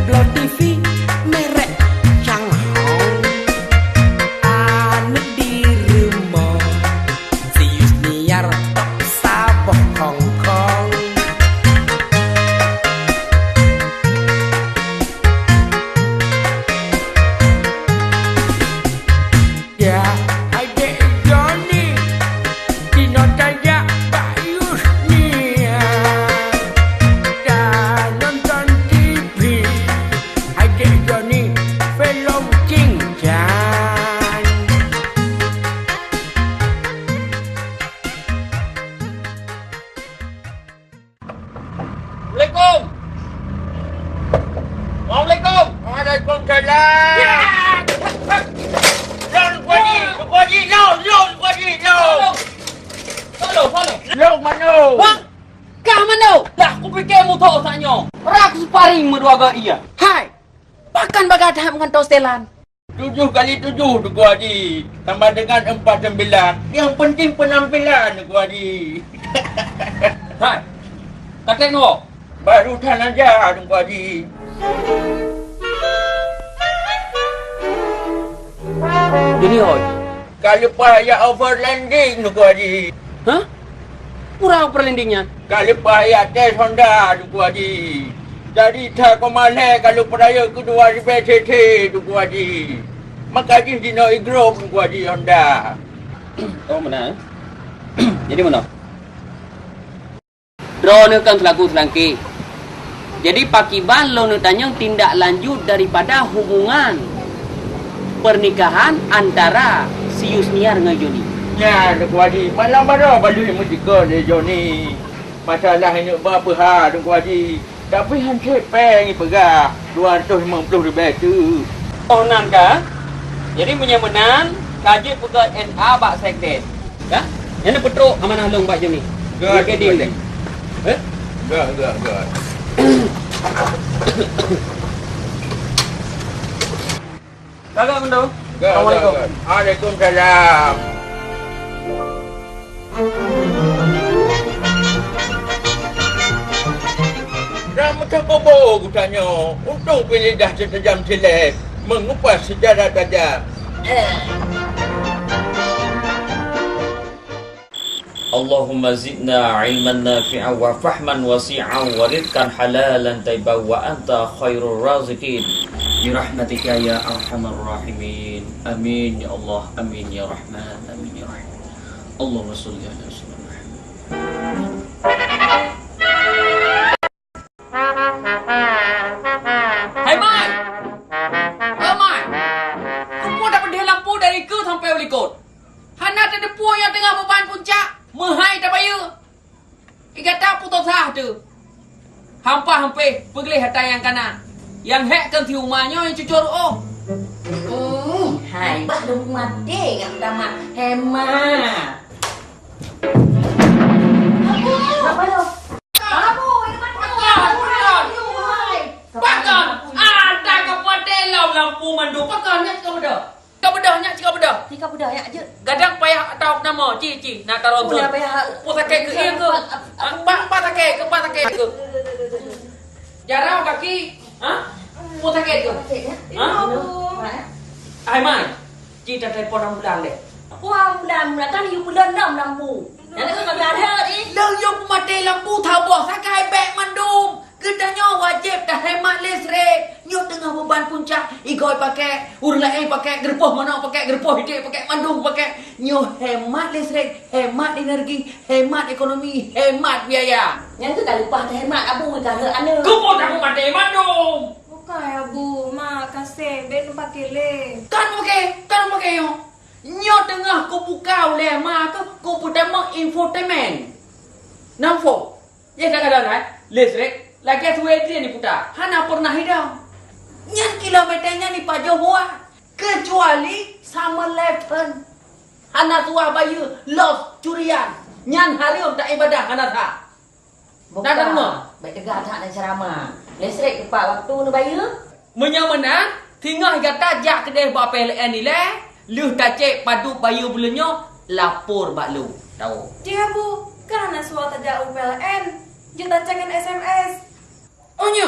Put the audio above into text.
Blow TV merek Changhong anu di rumah sius niar tok saboh Hongkong ya adek Johnny Dino Daya Bayus niar dan nonton TV adek Johnny film cincang Assalamualaikum. Waalaikumsalam. Waalaikumsalam. Long mana? Wah, kah mana? Lah, aku fikir motor tanya. Rak separing meruaga iya. Hai, pakan bagatah mengan tostelan. 7 kali 7 Tuku Haji. Tambah dengan 49. Yang penting penampilan Tuku Haji. Hai, kata no. Baru tan aja Tuku Haji. Ini oi. Kalau payah overlanding Tuku Haji. Hah? Kurang perlendingnya. Kalau payah tes Honda Tuku Haji. Jadi tak kemana kalau peraya kedua di PCT Tuku Haji. Maka di Dino Igro Tuku Haji Honda. Oh, mana? Jadi mana? Drone kan selaku selangki. Jadi pakiban lo tanya tindak lanjut daripada hubungan pernikahan antara si Yusniar dengan Joni. Ya, Tuku Haji. Malam mana balik musika dia Joni. Masalah ini berapa hal Tuku Haji. Tapi hancur peng pegah 250 lebih tu. Oh, nan kah? Jadi menyamanan kaji pegat NA bak sekdes. Kah? Yang petruk amanah long bak Joni. Gad, Ke deal. Eh? Gad. Kakak benda. Assalamualaikum. Waalaikumsalam. Dah macam bobo aku tanya. Untung pilih dah setajam silet. Mengupas sejarah tajam. Allahumma zidna ilman nafi'a wa fahman wasi'a wa rizqan halalan tayyiban wa anta khairur raziqin bi rahmatika ya arhamar rahimin. Amin ya Allah, amin ya Rahman, amin ya Rahim. Allahumma shalli ala sayyidina Muhammad. Hai Mai. Oh Mai. Kamu dapat dia lampu dari ke sampai Ulikot. Hana ada puan yang tengah beban puncak. Mahai tak bayar. Ikata putus sah tu. Hampa-hampe pergi hatai yang kanan. Yang hek kan ti rumahnya yang cucur oh. Hai, bah dong mati yang pertama. Hemat. Apa lo? Pakan. Ada kepada lampu mandu. Pakannya cakap beda. Cakap bedahnya cakap bedah. Jika budak ya je. Gadang payah tahu nama cici nak taruh tu. Budak payah. Pusake ke iya ke? Patake ke? Jarang kaki. Ha? Pusake ke? Ha? Ai mai. Ci dah telefon orang budak deh. Wah, budak kan you budak nam lampu. Yang tu kami ada ni. Leyung mati lampu thabah sakai beg mandum. Gedanya wajib dah hemat listrik. Nyo tengah beban puncak. Igoi pakai, urang lain pakai, gerpoh mana pakai, gerpoh hidup pakai, mandum pakai. Nyo hemat listrik, hemat energi, hemat ekonomi, hemat biaya. Yang tu tak lupa hemat abu kata ana. Kupo tak mati mandum. Bukan ya Bu, mak kasih dia tempat kele. Kan pakai yo. Nyo tengah ku buka oleh mak ku pertama infotainment. Nampo. Ya kadang-kadang listrik lagi tu dia ni putar. Hana pernah hidup. Nyan kilometernya ni Pak Johor. Kecuali sama level. Hana tua bayu los curian. Nyan harium tak ibadah hana tak. Tak ada rumah. Baik tegak tak nak ceramah. Listrik tepat waktu nu bayu. Menyamana tinggal kata jak kedai buat PLN ni leh. Luh tacik padu bayu bulannya lapor bak lu. Tahu. Dia Bu, kan anak suara tajak UPLN. Juta cekan SMS. Oh nya.